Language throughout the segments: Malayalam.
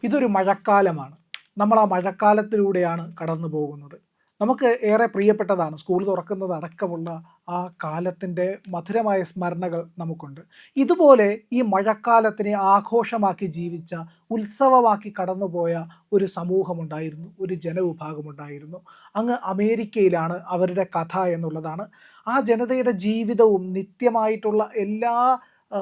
ഇതൊരു മഴക്കാലമാണ്. നമ്മൾ ആ മഴക്കാലത്തിലൂടെയാണ് കടന്നു പോകുന്നത്. നമുക്ക് ഏറെ പ്രിയപ്പെട്ടതാണ് സ്കൂൾ തുറക്കുന്നത് അടക്കമുള്ള ആ കാലത്തിൻ്റെ മധുരമായ സ്മരണകൾ നമുക്കുണ്ട്. ഇതുപോലെ ഈ മഴക്കാലത്തിനെ ആഘോഷമാക്കി ജീവിച്ച, ഉത്സവമാക്കി കടന്നുപോയ ഒരു സമൂഹമുണ്ടായിരുന്നു, ഒരു ജനവിഭാഗമുണ്ടായിരുന്നു. അങ്ങ് അമേരിക്കയിലാണ് അവരുടെ കഥ എന്നുള്ളതാണ്. ആ ജനതയുടെ ജീവിതവും നിത്യമായിട്ടുള്ള എല്ലാ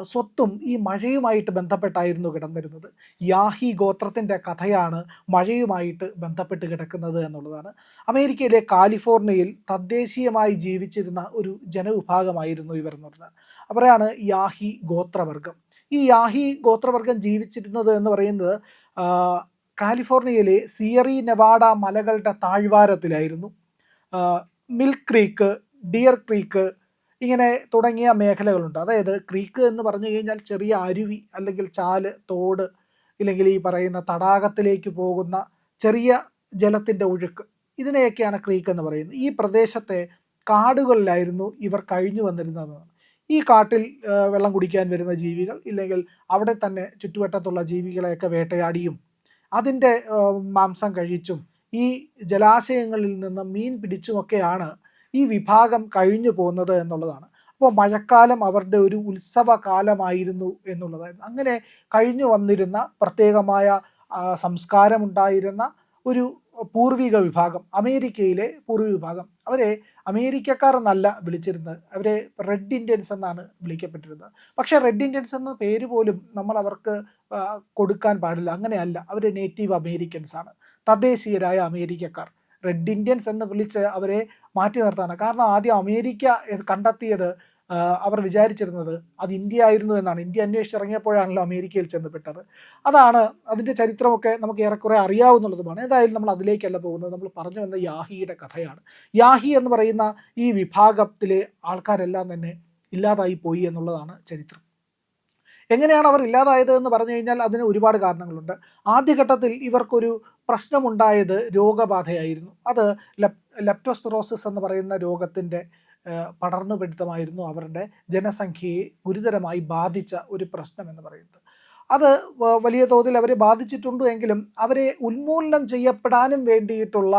സ്വത്തും ഈ മഴയുമായിട്ട് ബന്ധപ്പെട്ടായിരുന്നു കിടന്നിരുന്നത്. യാഹി ഗോത്രത്തിൻ്റെ കഥയാണ് മഴയുമായിട്ട് ബന്ധപ്പെട്ട് കിടക്കുന്നത് എന്നുള്ളതാണ്. അമേരിക്കയിലെ കാലിഫോർണിയയിൽ തദ്ദേശീയമായി ജീവിച്ചിരുന്ന ഒരു ജനവിഭാഗമായിരുന്നു ഇവർ എന്ന് പറഞ്ഞാൽ. അവരാണ് യാഹി ഗോത്രവർഗം. ഈ യാഹി ഗോത്രവർഗം ജീവിച്ചിരുന്നത് എന്ന് പറയുന്നത് കാലിഫോർണിയയിലെ സിയറി നെവാഡ മലകളുടെ താഴ്വാരത്തിലായിരുന്നു. മിൽക്ക് ക്രീക്ക്, ഡിയർ ക്രീക്ക് ഇങ്ങനെ തുടങ്ങിയ മേഖലകളുണ്ട്. അതായത് ക്രീക്ക് എന്ന് പറഞ്ഞു കഴിഞ്ഞാൽ ചെറിയ അരുവി അല്ലെങ്കിൽ ചാല്, തോട്, ഇല്ലെങ്കിൽ ഈ പറയുന്ന തടാകത്തിലേക്ക് പോകുന്ന ചെറിയ ജലത്തിൻ്റെ ഒഴുക്ക്, ഇതിനെയൊക്കെയാണ് ക്രീക്ക് എന്ന് പറയുന്നത്. ഈ പ്രദേശത്തെ കാടുകളിലായിരുന്നു ഇവർ കഴിഞ്ഞു വന്നിരുന്നത്. ഈ കാട്ടിൽ വെള്ളം കുടിക്കാൻ വരുന്ന ജീവികൾ, ഇല്ലെങ്കിൽ അവിടെ തന്നെ ചുറ്റുവട്ടത്തുള്ള ജീവികളെയൊക്കെ വേട്ടയാടിയും അതിൻ്റെ മാംസം കഴിച്ചും ഈ ജലാശയങ്ങളിൽ നിന്ന് മീൻ പിടിച്ചുമൊക്കെയാണ് ഈ വിഭാഗം കഴിഞ്ഞു പോകുന്നത് എന്നുള്ളതാണ്. അപ്പോൾ മഴക്കാലം അവരുടെ ഒരു ഉത്സവ കാലമായിരുന്നു എന്നുള്ളതായിരുന്നു. അങ്ങനെ കഴിഞ്ഞു വന്നിരുന്ന പ്രത്യേകമായ സംസ്കാരമുണ്ടായിരുന്ന ഒരു പൂർവിക വിഭാഗം, അമേരിക്കയിലെ പൂർവിക വിഭാഗം, അവരെ അമേരിക്കക്കാർ എന്നല്ല വിളിച്ചിരുന്നത്, അവരെ റെഡ് ഇന്ത്യൻസ് എന്നാണ് വിളിക്കപ്പെട്ടിരുന്നത്. പക്ഷേ റെഡ് ഇന്ത്യൻസ് എന്ന പേര് പോലും നമ്മൾ അവർക്ക് കൊടുക്കാൻ പാടില്ല. അങ്ങനെയല്ല, അവർ നേറ്റീവ് അമേരിക്കൻസ് ആണ്, തദ്ദേശീയരായ അമേരിക്കക്കാർ. റെഡ് ഇന്ത്യൻസ് എന്ന് വിളിച്ച് അവരെ മാറ്റി നിർത്താണ്. കാരണം ആദ്യം അമേരിക്ക കണ്ടെത്തിയത് അവർ വിചാരിച്ചിരുന്നത് അത് ഇന്ത്യ ആയിരുന്നു എന്നാണ്. ഇന്ത്യ അന്വേഷിച്ചിറങ്ങിയപ്പോഴാണല്ലോ അമേരിക്കയിൽ ചെന്നപ്പെട്ടത്. അതാണ് അതിൻ്റെ ചരിത്രമൊക്കെ നമുക്ക് ഏറെക്കുറെ അറിയാവുന്നതുമാണ്. ഏതായാലും നമ്മൾ അതിലേക്കല്ല പോകുന്നത്. നമ്മൾ പറഞ്ഞു വന്ന യാഹിയുടെ കഥയാണ്. യാഹി എന്ന് പറയുന്ന ഈ വിഭാഗത്തിലെ ആൾക്കാരെല്ലാം തന്നെ ഇല്ലാതായി പോയി എന്നുള്ളതാണ് ചരിത്രം. എങ്ങനെയാണ് അവർ ഇല്ലാതായത് എന്ന് പറഞ്ഞു കഴിഞ്ഞാൽ അതിന് ഒരുപാട് കാരണങ്ങളുണ്ട്. ആദ്യഘട്ടത്തിൽ ഇവർക്കൊരു പ്രശ്നമുണ്ടായത് രോഗബാധയായിരുന്നു. അത് ലെപ്റ്റോസ്പിറോസിസ് എന്ന് പറയുന്ന രോഗത്തിൻ്റെ പടർന്നു പിടുത്തമായിരുന്നു അവരുടെ ജനസംഖ്യയെ ഗുരുതരമായി ബാധിച്ച ഒരു പ്രശ്നം എന്ന് പറയുന്നത്. അത് വലിയ തോതിൽ അവരെ ബാധിച്ചിട്ടുണ്ട് എങ്കിലും അവരെ ഉന്മൂലനം ചെയ്യപ്പെടാനും വേണ്ടിയിട്ടുള്ള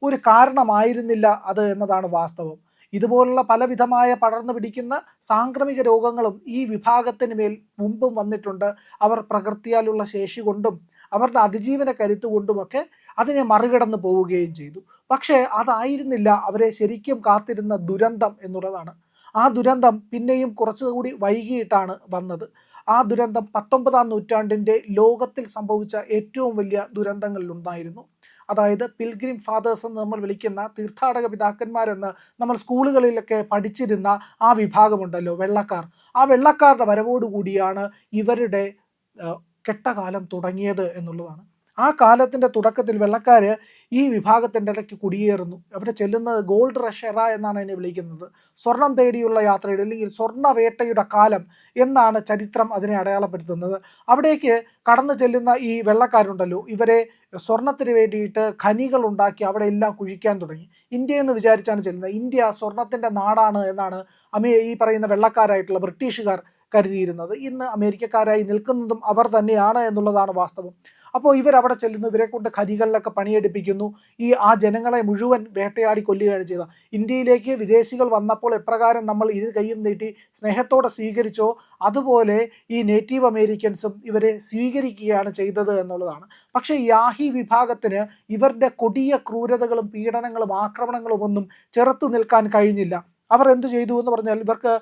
ഒരു കാരണമായിരുന്നില്ല അത് എന്നതാണ് വാസ്തവം. ഇതുപോലുള്ള പലവിധമായ പടർന്നു പിടിക്കുന്ന സാംക്രമിക രോഗങ്ങളും ഈ വിഭാഗത്തിന് മേൽ മുമ്പും വന്നിട്ടുണ്ട്. അവർ പ്രകൃതിയാലുള്ള ശേഷി കൊണ്ടും അവരുടെ അതിജീവന കരുത്തുകൊണ്ടുമൊക്കെ അതിനെ മറികടന്ന് പോവുകയും ചെയ്തു. പക്ഷേ അതായിരുന്നില്ല അവരെ ശരിക്കും കാത്തിരുന്ന ദുരന്തം എന്നുള്ളതാണ്. ആ ദുരന്തം പിന്നെയും കുറച്ചുകൂടി വൈകിയിട്ടാണ് വന്നത്. ആ ദുരന്തം 19-ാം നൂറ്റാണ്ടിൻ്റെ ലോകത്തിൽ സംഭവിച്ച ഏറ്റവും വലിയ ദുരന്തങ്ങളിലൊന്നായിരുന്നു. അതായത് പിൽഗ്രിം ഫാദേഴ്സ് എന്ന് നമ്മൾ വിളിക്കുന്ന തീർത്ഥാടക പിതാക്കന്മാരെന്ന് നമ്മൾ സ്കൂളുകളിലൊക്കെ പഠിച്ചിരുന്ന ആ വിഭാഗമുണ്ടല്ലോ, വെള്ളക്കാർ. ആ വെള്ളക്കാരുടെ വരവോടുകൂടിയാണ് ഇവരുടെ കെട്ടകാലം തുടങ്ങിയത് എന്നുള്ളതാണ്. ആ കാലത്തിൻ്റെ തുടക്കത്തിൽ വെള്ളക്കാർ ഈ വിഭാഗത്തിൻ്റെ ഇടയ്ക്ക് കുടിയേറുന്നു. അവിടെ ചെല്ലുന്നത് ഗോൾഡ് റഷ് എറ എന്നാണ് അതിനെ വിളിക്കുന്നത്. സ്വർണം തേടിയുള്ള യാത്രയുടെ അല്ലെങ്കിൽ സ്വർണ്ണ വേട്ടയുടെ കാലം എന്നാണ് ചരിത്രം അതിനെ അടയാളപ്പെടുത്തുന്നത്. അവിടേക്ക് കടന്നു ചെല്ലുന്ന ഈ വെള്ളക്കാരുണ്ടല്ലോ, ഇവരെ സ്വർണത്തിന് വേണ്ടിയിട്ട് ഖനികൾ ഉണ്ടാക്കി അവിടെ എല്ലാം കുഴിക്കാൻ തുടങ്ങി. ഇന്ത്യ എന്ന് വിചാരിച്ചാണ് ചെല്ലുന്നത്. ഇന്ത്യ സ്വർണത്തിൻ്റെ നാടാണ് എന്നാണ് ഈ പറയുന്ന വെള്ളക്കാരായിട്ടുള്ള ബ്രിട്ടീഷുകാർ കരുതിയിരുന്നത്. ഇന്ന് അമേരിക്കക്കാരായി നിൽക്കുന്നതും അവർ തന്നെയാണ് എന്നുള്ളതാണ് വാസ്തവം. അപ്പോൾ ഇവരവിടെ ചെല്ലുന്നു, ഇവരെ കൊണ്ട് ഖനികളിലൊക്കെ പണിയെടുപ്പിക്കുന്നു. ആ ജനങ്ങളെ മുഴുവൻ വേട്ടയാടി കൊല്ലുകയാണ് ചെയ്തത്. ഇന്ത്യയിലേക്ക് വിദേശികൾ വന്നപ്പോൾ എപ്രകാരം നമ്മൾ ഇരു കൈയും നീട്ടി സ്നേഹത്തോടെ സ്വീകരിച്ചോ അതുപോലെ ഈ നേറ്റീവ് അമേരിക്കൻസും ഇവരെ സ്വീകരിക്കുകയാണ് ചെയ്തത് എന്നുള്ളതാണ്. പക്ഷേ യാഹി വിഭാഗത്തിന് ഇവരുടെ കൊടിയ ക്രൂരതകളും പീഡനങ്ങളും ആക്രമണങ്ങളും ഒന്നും ചെറുത്തു നിൽക്കാൻ കഴിഞ്ഞില്ല. അവർ എന്തു ചെയ്തു എന്ന് പറഞ്ഞാൽ ഇവർക്ക്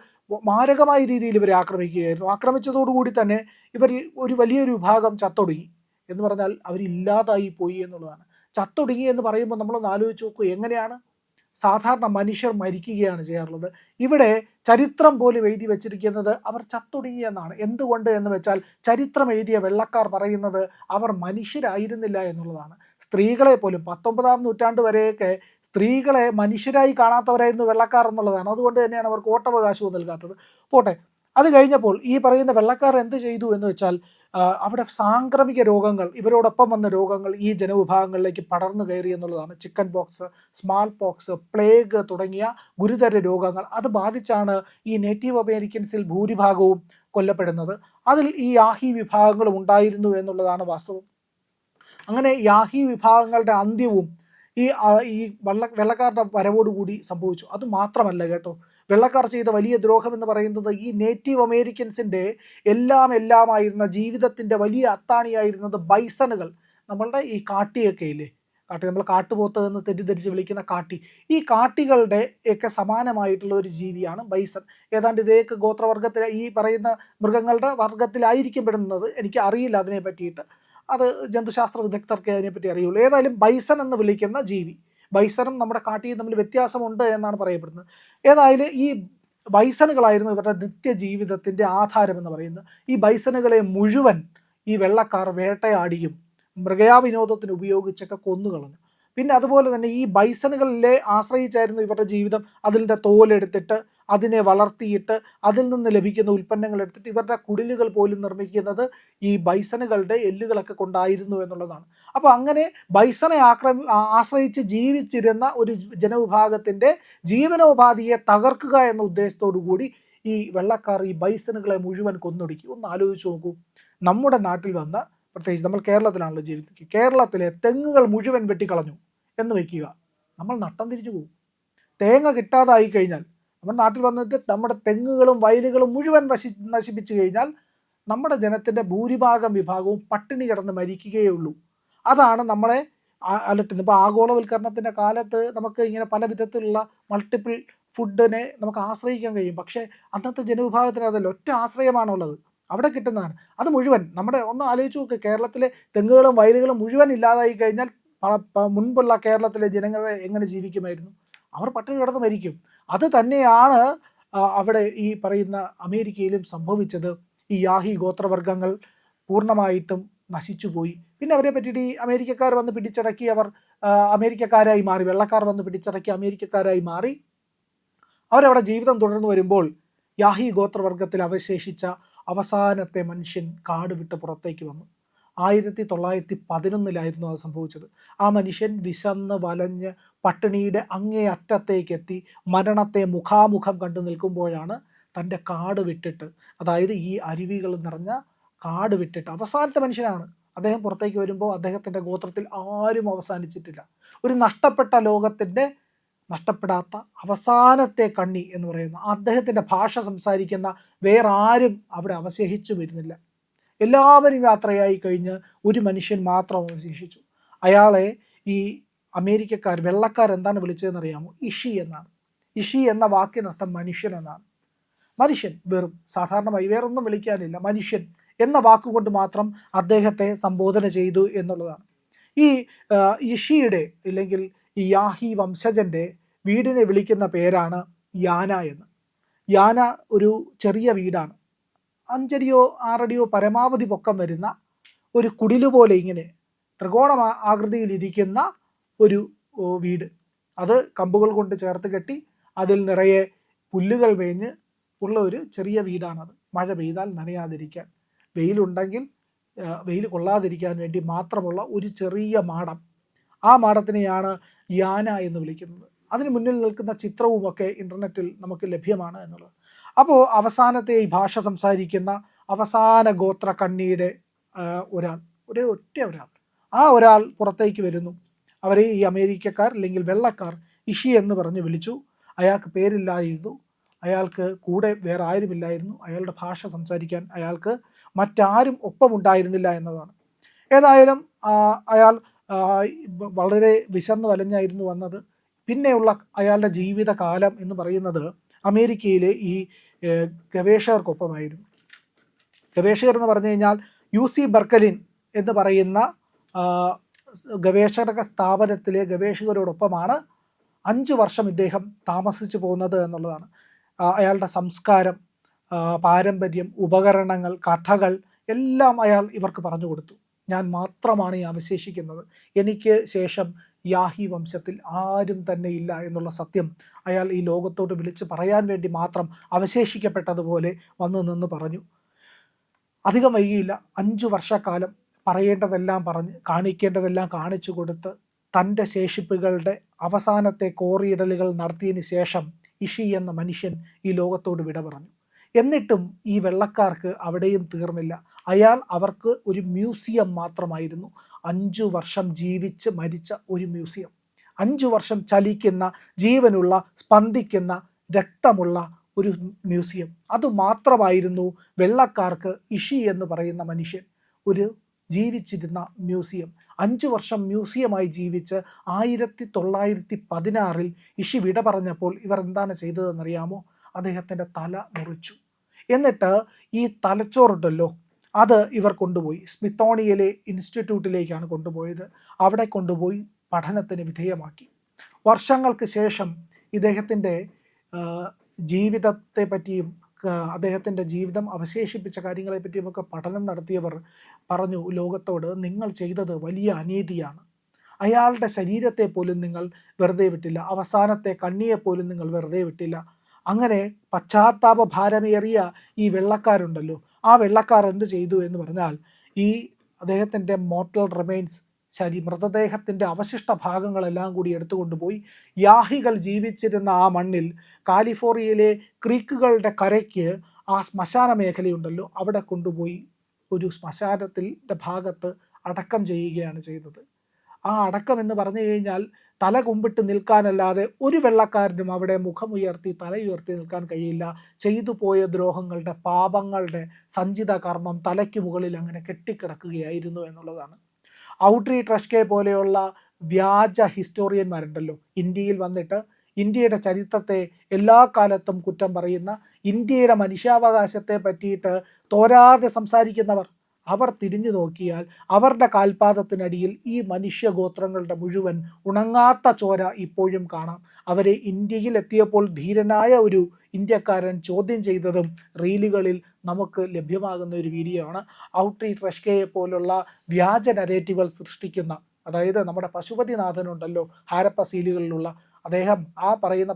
മാരകമായ രീതിയിൽ ഇവരെ ആക്രമിക്കുകയായിരുന്നു. ആക്രമിച്ചതോടുകൂടി തന്നെ ഇവരിൽ ഒരു വലിയൊരു വിഭാഗം ചത്തൊടുങ്ങി എന്ന് പറഞ്ഞാൽ അവരില്ലാതായി പോയി എന്നുള്ളതാണ്. ചത്തൊടുങ്ങി എന്ന് പറയുമ്പോൾ നമ്മളൊന്ന് ആലോചിച്ച് നോക്കൂ, എങ്ങനെയാണ് സാധാരണ മനുഷ്യർ മരിക്കുകയാണ് ചെയ്യാറുള്ളത്. ഇവിടെ ചരിത്രം പോലും എഴുതി വച്ചിരിക്കുന്നത് അവർ ചത്തൊടുങ്ങി എന്നാണ്. എന്തുകൊണ്ട് എന്ന് വെച്ചാൽ ചരിത്രം എഴുതിയ വെള്ളക്കാർ പറയുന്നത് അവർ മനുഷ്യരായിരുന്നില്ല എന്നുള്ളതാണ്. സ്ത്രീകളെ പോലും 19-ാം നൂറ്റാണ്ട് വരെയൊക്കെ സ്ത്രീകളെ മനുഷ്യരായി കാണാത്തവരായിരുന്നു വെള്ളക്കാർ എന്നുള്ളതാണ്. അതുകൊണ്ട് തന്നെയാണ് അവർക്ക് വോട്ടവകാശവും നൽകാത്തത്. പോട്ടെ, അത് കഴിഞ്ഞപ്പോൾ ഈ പറയുന്ന വെള്ളക്കാർ എന്ത് ചെയ്തു എന്ന് വെച്ചാൽ അവിടെ സാംക്രമിക രോഗങ്ങൾ, ഇവരോടൊപ്പം വന്ന രോഗങ്ങൾ ഈ ജനവിഭാഗങ്ങളിലേക്ക് പടർന്നു കയറി എന്നുള്ളതാണ്. Chicken pox, small pox, plague തുടങ്ങിയ ഗുരുതര രോഗങ്ങൾ അത് ബാധിച്ചാണ് ഈ നേറ്റീവ് അമേരിക്കൻസിൽ ഭൂരിഭാഗവും കൊല്ലപ്പെടുന്നത്. അതിൽ ഈ യാഹി വിഭാഗങ്ങളും ഉണ്ടായിരുന്നു എന്നുള്ളതാണ് വാസ്തവം. അങ്ങനെ യാഹി വിഭാഗങ്ങളുടെ അന്ത്യവും ഈ വെള്ളക്കാരുടെ വരവോടുകൂടി സംഭവിച്ചു. അത് മാത്രമല്ല കേട്ടോ, വെള്ളക്കാർ ചെയ്ത വലിയ ദ്രോഹം എന്ന് പറയുന്നത് ഈ നേറ്റീവ് അമേരിക്കൻസിൻ്റെ എല്ലാമായിരുന്ന ജീവിതത്തിൻ്റെ വലിയ അത്താണിയായിരുന്നത് ബൈസണുകൾ. നമ്മളുടെ ഈ കാട്ടിയൊക്കെ ഇല്ലേ, കാട്ടി നമ്മൾ കാട്ടുപോത്ത് എന്ന് തെറ്റിദ്ധരിച്ച് വിളിക്കുന്ന കാട്ടി, ഈ കാട്ടികളുടെ ഒക്കെ സമാനമായിട്ടുള്ള ഒരു ജീവിയാണ് ബൈസൺ. ഏതാണ്ട് ഇതേക്ക് ഗോത്രവർഗത്തിൽ ഈ പറയുന്ന മൃഗങ്ങളുടെ വർഗത്തിലായിരിക്കും പെടുന്നത്. എനിക്ക് അറിയില്ല അതിനെ പറ്റിയിട്ട്, അത് ജന്തുശാസ്ത്ര വിദഗ്ധർക്ക് അതിനെപ്പറ്റി അറിയുള്ളൂ. ഏതായാലും ബൈസൺ എന്ന് വിളിക്കുന്ന ജീവി, ബൈസണും നമ്മുടെ കാട്ടിയും തമ്മിൽ വ്യത്യാസമുണ്ട് എന്നാണ് പറയപ്പെടുന്നത്. ഏതായാലും ഈ ബൈസണുകളായിരുന്നു ഇവരുടെ നിത്യജീവിതത്തിൻ്റെ ആധാരം എന്ന് പറയുന്നത്. ഈ ബൈസണുകളെ മുഴുവൻ ഈ വെള്ളക്കാർ വേട്ടയാടിയും മൃഗയാവിനോദത്തിന് ഉപയോഗിച്ചൊക്കെ കൊന്നുകളഞ്ഞു. പിന്നെ അതുപോലെ തന്നെ ഈ ബൈസണുകളിലെ ആശ്രയിച്ചായിരുന്നു ഇവരുടെ ജീവിതം. അതിൻ്റെ തോലെടുത്തിട്ട് അതിനെ വളർത്തിയിട്ട് അതിൽ നിന്ന് ലഭിക്കുന്ന ഉൽപ്പന്നങ്ങൾ എടുത്തിട്ട് ഇവരുടെ കുടിലുകൾ പോലും നിർമ്മിക്കുന്നത് ഈ ബൈസണുകളുടെ എല്ലുകളൊക്കെ കൊണ്ടായിരുന്നു എന്നുള്ളതാണ്. അപ്പോൾ അങ്ങനെ ബൈസണെ ആശ്രയിച്ച് ജീവിച്ചിരുന്ന ഒരു ജനവിഭാഗത്തിൻ്റെ ജീവനോപാധിയെ തകർക്കുക എന്ന ഉദ്ദേശത്തോടു കൂടി ഈ വെള്ളക്കാർ ഈ ബൈസണുകളെ മുഴുവൻ കൊന്നൊടുക്കി. ഒന്ന് ആലോചിച്ച് നോക്കൂ, നമ്മുടെ നാട്ടിൽ വന്ന്, പ്രത്യേകിച്ച് നമ്മൾ കേരളത്തിലാണല്ലോ ജീവിക്കുന്നത്, കേരളത്തിലെ തെങ്ങുകൾ മുഴുവൻ വെട്ടിക്കളഞ്ഞു എന്ന് വയ്ക്കുക, നമ്മൾ നട്ടം തിരിച്ചു പോകും. തേങ്ങ കിട്ടാതായി കഴിഞ്ഞാൽ, നമ്മുടെ നാട്ടിൽ വന്നിട്ട് നമ്മുടെ തെങ്ങുകളും വയലുകളും മുഴുവൻ നശിപ്പിച്ചു കഴിഞ്ഞാൽ നമ്മുടെ ജനത്തിൻ്റെ ഭൂരിഭാഗം വിഭാഗവും പട്ടിണി കിടന്ന് മരിക്കുകയേ ഉള്ളൂ. അതാണ് നമ്മളെ അലട്ടുന്നത്. ഇപ്പോൾ ആഗോളവൽക്കരണത്തിൻ്റെ കാലത്ത് നമുക്ക് ഇങ്ങനെ പല വിധത്തിലുള്ള മൾട്ടിപ്പിൾ ഫുഡിനെ നമുക്ക് ആശ്രയിക്കാൻ കഴിയും. പക്ഷേ അന്നത്തെ ജനവിഭാഗത്തിന് അതല്ല, ഒറ്റ ആശ്രയമാണുള്ളത്, അവിടെ കിട്ടുന്നതാണ്. അത് മുഴുവൻ നമ്മുടെ ഒന്ന് ആലോചിച്ച് നോക്ക്, കേരളത്തിലെ തെങ്ങുകളും വയലുകളും മുഴുവൻ ഇല്ലാതായി കഴിഞ്ഞാൽ മുൻപുള്ള കേരളത്തിലെ ജനങ്ങളെ എങ്ങനെ ജീവിക്കുമായിരുന്നു? അവർ പട്ടിണി കിടന്ന് മരിക്കും. അത് തന്നെയാണ് അവിടെ ഈ പറയുന്ന അമേരിക്കയിലും സംഭവിച്ചത്. ഈ യാഹി ഗോത്രവർഗ്ഗങ്ങൾ പൂർണ്ണമായിട്ടും നശിച്ചുപോയി. പിന്നെ അവരെ പറ്റിയിട്ട് ഈ അമേരിക്കക്കാർ വന്ന് പിടിച്ചടക്കി അവർ അമേരിക്കക്കാരായി മാറി, വെള്ളക്കാർ വന്ന് പിടിച്ചടക്കി അമേരിക്കക്കാരായി മാറി അവരവിടെ ജീവിതം തുടർന്നു വരുമ്പോൾ യാഹി ഗോത്രവർഗ്ഗത്തിൽ അവശേഷിച്ച അവസാനത്തെ മനുഷ്യൻ കാട് വിട്ട് പുറത്തേക്ക് വന്നു. 1911 അത് സംഭവിച്ചത്. ആ മനുഷ്യൻ വിശന്ന് വലഞ്ഞ് പട്ടിണിയുടെ അങ്ങേ അറ്റത്തേക്കെത്തി മരണത്തെ മുഖാമുഖം കണ്ടു നിൽക്കുമ്പോഴാണ് തൻ്റെ കാട് വിട്ടിട്ട്, അതായത് ഈ അരുവികൾ നിറഞ്ഞ കാട് വിട്ടിട്ട്, അവസാനത്തെ മനുഷ്യനാണ് അദ്ദേഹം പുറത്തേക്ക് വരുമ്പോൾ അദ്ദേഹത്തിൻ്റെ ഗോത്രത്തിൽ ആരും അവസാനിച്ചിട്ടില്ല. ഒരു നഷ്ടപ്പെട്ട ലോകത്തിൻ്റെ നഷ്ടപ്പെടാത്ത അവസാനത്തെ കണ്ണി എന്ന് പറയുന്ന അദ്ദേഹത്തിൻ്റെ ഭാഷ സംസാരിക്കുന്ന വേറെ ആരും അവിടെ അവശേഷിച്ചു വരുന്നില്ല. എല്ലാവരും യാത്രയായി കഴിഞ്ഞ് ഒരു മനുഷ്യൻ മാത്രം അവശേഷിച്ചു. അയാളെ ഈ അമേരിക്കക്കാർ, വെള്ളക്കാർ എന്താണ് വിളിച്ചതെന്നറിയാമോ? ഇഷി എന്നാണ്. ഇഷി എന്ന വാക്കിനർത്ഥം മനുഷ്യൻ എന്നാണ്. മനുഷ്യൻ, വെറും സാധാരണമായി വേറൊന്നും വിളിക്കാനില്ല, മനുഷ്യൻ എന്ന വാക്കുകൊണ്ട് മാത്രം അദ്ദേഹത്തെ സംബോധന ചെയ്തു എന്നുള്ളതാണ്. ഈ ഇഷിയുടെ ഇല്ലെങ്കിൽ ഈ യാഹി വംശജൻ്റെ വീടിനെ വിളിക്കുന്ന പേരാണ് യാന എന്ന്. യാന ഒരു ചെറിയ വീടാണ്, 5 അടിയോ 6 അടിയോ പരമാവധി പൊക്കം വരുന്ന ഒരു കുടിലുപോലെ ഇങ്ങനെ ത്രികോണ ആകൃതിയിലിരിക്കുന്ന ഒരു വീട്. അത് കമ്പുകൾ കൊണ്ട് ചേർത്ത് കെട്ടി അതിൽ നിറയെ പുല്ലുകൾ മേഞ്ഞ് ഉള്ള ഒരു ചെറിയ വീടാണത്. മഴ പെയ്താൽ നനയാതിരിക്കാൻ, വെയിലുണ്ടെങ്കിൽ വെയിൽ കൊള്ളാതിരിക്കാൻ വേണ്ടി മാത്രമുള്ള ഒരു ചെറിയ മാടം. ആ മാടത്തിനെയാണ് യാന എന്ന് വിളിക്കുന്നത്. അതിന് മുന്നിൽ നിൽക്കുന്ന ചിത്രവുമൊക്കെ ഇൻ്റർനെറ്റിൽ നമുക്ക് ലഭ്യമാണ് എന്നുള്ളത്. അപ്പോൾ അവസാനത്തെ ഈ ഭാഷ സംസാരിക്കുന്ന അവസാന ഗോത്ര കണ്ണിയുടെ ഒരാൾ, ഒറ്റ ഒരാൾ, ആ ഒരാൾ പുറത്തേക്ക് വരുന്നു. അവരെ ഈ അമേരിക്കക്കാർ അല്ലെങ്കിൽ വെള്ളക്കാർ ഇഷി എന്ന് പറഞ്ഞ് വിളിച്ചു. അയാൾക്ക് പേരില്ലായിരുന്നു, അയാൾക്ക് കൂടെ വേറെ ആരുമില്ലായിരുന്നു, അയാളുടെ ഭാഷ സംസാരിക്കാൻ അയാൾക്ക് മറ്റാരും ഒപ്പമുണ്ടായിരുന്നില്ല എന്നതാണ്. ഏതായാലും അയാൾ വളരെ വിശന്ന് വലഞ്ഞായിരുന്നു വന്നത്. പിന്നെയുള്ള അയാളുടെ ജീവിതകാലം എന്ന് പറയുന്നത് അമേരിക്കയിലെ ഈ ഗവേഷകർക്കൊപ്പമായിരുന്നു. ഗവേഷകർ എന്ന് പറഞ്ഞു കഴിഞ്ഞാൽ UC ബെർക്കലിൻ എന്ന് പറയുന്ന ഗവേഷക സ്ഥാപനത്തിലെ ഗവേഷകരോടൊപ്പമാണ് 5 വർഷം ഇദ്ദേഹം താമസിച്ചു പോകുന്നത് എന്നുള്ളതാണ്. അയാളുടെ സംസ്കാരം, പാരമ്പര്യം, ഉപകരണങ്ങൾ, കഥകൾ എല്ലാം അയാൾ ഇവർക്ക് പറഞ്ഞു കൊടുത്തു. ഞാൻ മാത്രമാണ് ഈ അവശേഷിക്കുന്നത്, എനിക്ക് ശേഷം യാഹി വംശത്തിൽ ആരും തന്നെ ഇല്ല എന്നുള്ള സത്യം അയാൾ ഈ ലോകത്തോട് വിളിച്ച് പറയാൻ വേണ്ടി മാത്രം അവശേഷിക്കപ്പെട്ടതുപോലെ വന്നു നിന്ന് പറഞ്ഞു. അധികം വൈകിയില്ല, 5 വർഷക്കാലം പറയേണ്ടതെല്ലാം പറഞ്ഞ് കാണിക്കേണ്ടതെല്ലാം കാണിച്ചു കൊടുത്ത് തൻ്റെ ശേഷിപ്പുകളുടെ അവസാനത്തെ കോറിയിടലുകൾ നടത്തിയതിന് ശേഷം ഇഷി എന്ന മനുഷ്യൻ ഈ ലോകത്തോട് വിട പറഞ്ഞു. എന്നിട്ടും ഈ വെള്ളക്കാർക്ക് അവിടെയും തീർന്നില്ല. അയാൾ അവർക്ക് ഒരു മ്യൂസിയം മാത്രമായിരുന്നു. 5 വർഷം ജീവിച്ച് മരിച്ച ഒരു മ്യൂസിയം. 5 വർഷം ചലിക്കുന്ന, ജീവനുള്ള, സ്പന്ദിക്കുന്ന, രക്തമുള്ള ഒരു മ്യൂസിയം. അതുമാത്രമായിരുന്നു വെള്ളക്കാർക്ക് ഇഷി എന്ന് പറയുന്ന മനുഷ്യൻ ഒരു ജീവിച്ചിരുന്ന മ്യൂസിയം. 5 വർഷം മ്യൂസിയമായി ജീവിച്ച് 1916 ഇഷി വിട പറഞ്ഞപ്പോൾ ഇവർ എന്താണ് ചെയ്തതെന്നറിയാമോ? അദ്ദേഹത്തിൻ്റെ തല മുറിച്ചു. എന്നിട്ട് ഈ തലച്ചോറുണ്ടല്ലോ, അത് ഇവർ കൊണ്ടുപോയി സ്മിത്തോണിയയിലെ ഇൻസ്റ്റിറ്റ്യൂട്ടിലേക്കാണ് കൊണ്ടുപോയത്. അവിടെ കൊണ്ടുപോയി പഠനത്തിന് വിധേയമാക്കി. വർഷങ്ങൾക്ക് ശേഷം ഇദ്ദേഹത്തിൻ്റെ ജീവിതത്തെ പറ്റിയും അദ്ദേഹത്തിൻ്റെ ജീവിതം അവശേഷിപ്പിച്ച കാര്യങ്ങളെ പറ്റിയുമൊക്കെ പഠനം നടത്തിയവർ പറഞ്ഞു ലോകത്തോട്, നിങ്ങൾ ചെയ്തത് വലിയ അനീതിയാണ്. അയാളുടെ ശരീരത്തെ പോലും നിങ്ങൾ വെറുതെ വിട്ടില്ല, അവസാനത്തെ കണ്ണിയെപ്പോലും നിങ്ങൾ വെറുതെ വിട്ടില്ല. അങ്ങനെ പശ്ചാത്താപ ഭാരമേറിയ ഈ വെള്ളക്കാരുണ്ടല്ലോ, ആ വെള്ളക്കാർ എന്ത് ചെയ്തു എന്ന് പറഞ്ഞാൽ, ഈ അദ്ദേഹത്തിൻ്റെ മോർട്ടൽ റിമൈൻസ്, മൃതദേഹത്തിൻ്റെ അവശിഷ്ട ഭാഗങ്ങളെല്ലാം കൂടി എടുത്തുകൊണ്ടുപോയി യാഹികൾ ജീവിച്ചിരുന്ന ആ മണ്ണിൽ കാലിഫോർണിയയിലെ ക്രീക്കുകളുടെ കരയ്ക്ക് ആ ശ്മശാന മേഖലയുണ്ടല്ലോ അവിടെ കൊണ്ടുപോയി ഒരു ശ്മശാനത്തിൻ്റെ ഭാഗത്ത് അടക്കം ചെയ്യുകയാണ് ചെയ്തത്. ആ അടക്കം എന്ന് പറഞ്ഞു കഴിഞ്ഞാൽ തല കുമ്പിട്ട് നിൽക്കാനല്ലാതെ ഒരു വെള്ളക്കാരനും അവിടെ മുഖമുയർത്തി തലയുയർത്തി നിൽക്കാൻ കഴിയില്ല. ചെയ്തു പോയ ദ്രോഹങ്ങളുടെ, പാപങ്ങളുടെ സഞ്ചിത കർമ്മം തലയ്ക്ക് മുകളിൽ അങ്ങനെ കെട്ടിക്കിടക്കുകയായിരുന്നു എന്നുള്ളതാണ്. ഔഡ്രി ട്രഷ്കെ പോലെയുള്ള വ്യാജ ഹിസ്റ്റോറിയന്മാരുണ്ടല്ലോ, ഇന്ത്യയിൽ വന്നിട്ട് ഇന്ത്യയുടെ ചരിത്രത്തെ എല്ലാ കാലത്തും കുറ്റം പറയുന്ന, ഇന്ത്യയുടെ മനുഷ്യാവകാശത്തെ പറ്റിയിട്ട് തോരാതെ സംസാരിക്കുന്നവർ, അവർ തിരിഞ്ഞു നോക്കിയാൽ അവരുടെ കാൽപാദത്തിനടിയിൽ ഈ മനുഷ്യഗോത്രങ്ങളുടെ മുഴുവൻ ഉണങ്ങാത്ത ചോര ഇപ്പോഴും കാണാം. അവരെ ഇന്ത്യയിൽ എത്തിയപ്പോൾ ധീരനായ ഒരു ഇന്ത്യക്കാരൻ ചോദ്യം ചെയ്തതും റീലുകളിൽ നമുക്ക് ലഭ്യമാകുന്ന ഒരു വീഡിയോ ആണ്. ഔഡ്രി ട്രഷ്കയെ പോലുള്ള വ്യാജ നരേറ്റീവുകൾ സൃഷ്ടിക്കുന്ന, അതായത് നമ്മുടെ പശുപതിനാഥനുണ്ടല്ലോ ഹാരപ്പ സീലുകളിലുള്ള, അദ്ദേഹം ആ പറയുന്ന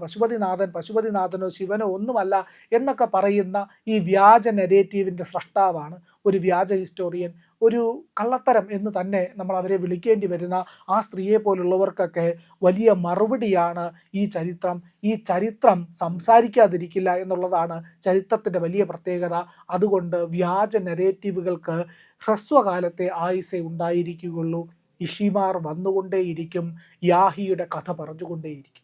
പശുപതിനാഥനോ ശിവനോ ഒന്നുമല്ല എന്നൊക്കെ പറയുന്ന ഈ വ്യാജ നെഗറ്റീവിൻ്റെ സ്രഷ്ടാവാണ് ഒരു വ്യാജ ഹിസ്റ്റോറിയൻ. ഒരു കള്ളത്തരം എന്ന് തന്നെ നമ്മൾ അവരെ വിളിക്കേണ്ടി വരുന്ന ആ സ്ത്രീയെ പോലുള്ളവർക്കൊക്കെ വലിയ മറുപടിയാണ് ഈ ചരിത്രം. ഈ ചരിത്രം സംസാരിക്കാതിരിക്കില്ല എന്നുള്ളതാണ് ചരിത്രത്തിൻ്റെ വലിയ പ്രത്യേകത. അതുകൊണ്ട് വ്യാജ നെഗറ്റീവുകൾക്ക് ഹ്രസ്വകാലത്തെ ആയുസേ ഉണ്ടായിരിക്കുകയുള്ളൂ. ഇഷിമാർ വന്നുകൊണ്ടേയിരിക്കും, യാഹിയുടെ കഥ പറഞ്ഞുകൊണ്ടേയിരിക്കും.